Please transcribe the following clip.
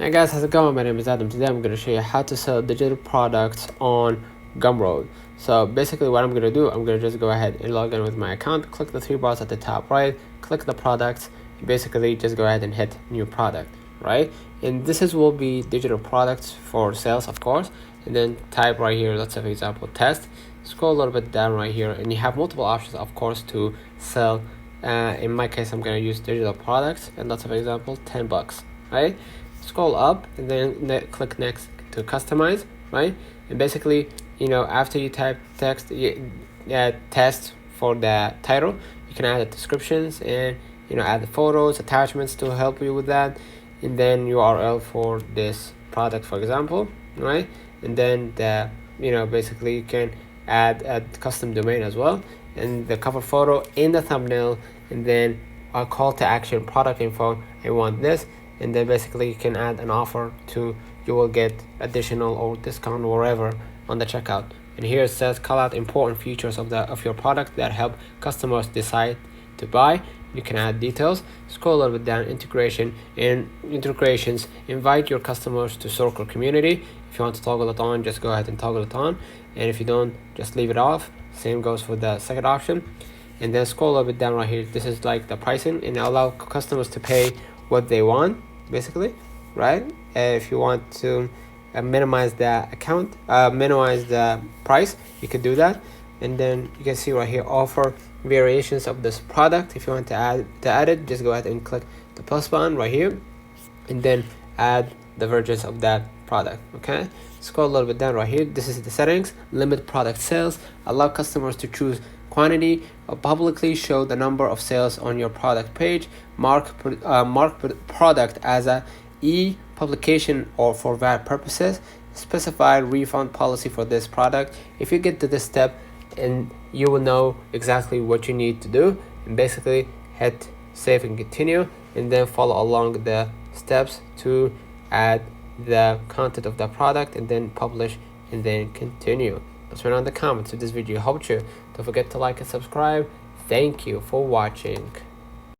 Hey guys, how's it going? My name is Adam. Today I'm going to show you how to sell digital products on Gumroad. So basically what I'm going to do, I'm going to just go ahead and log in with my account, click the three bars at the top right, click the products, and basically just go ahead and hit new product, right? And will be digital products for sales, of course, and then type right here, let's say for example test, scroll a little bit down right here, and you have multiple options, of course, to sell. In my case, I'm going to use digital products, and let's say for example $10, right? Scroll up and then click next to customize, right? And basically, after you type test for the title, you can add the descriptions and add the photos, attachments to help you with that, and then URL for this product, for example, right? And then basically you can add a custom domain as well, and the cover photo in the thumbnail, and then a call to action, product info, I want this, and then basically you can add an offer to, you will get additional or discount wherever on the checkout. And here it says call out important features of your product that help customers decide to buy. You can add details, scroll a little bit down, integration and integrations, invite your customers to Circle community. If you want to toggle it on, just go ahead and toggle it on, and if you don't, just leave it off. Same goes for the second option. And then scroll a little bit down right here, this is like the pricing, and allow customers to pay what they want, basically, right? If you want to minimize the minimize the price, you can do that. And then you can see right here, offer variations of this product. If you want to add it, just go ahead and click the plus button right here, and then add the versions of that product. Okay, scroll a little bit down right here, this is the settings, limit product sales, allow customers to choose quantity, publicly show the number of sales on your product page, mark product as a e-publication or for VAT purposes, specify refund policy for this product. If you get to this step, and you will know exactly what you need to do, and basically hit save and continue, and then follow along the steps to add the content of the product, and then publish, and then continue. Let's turn on the comments if this video helped you. Don't forget to like and subscribe. Thank you for watching.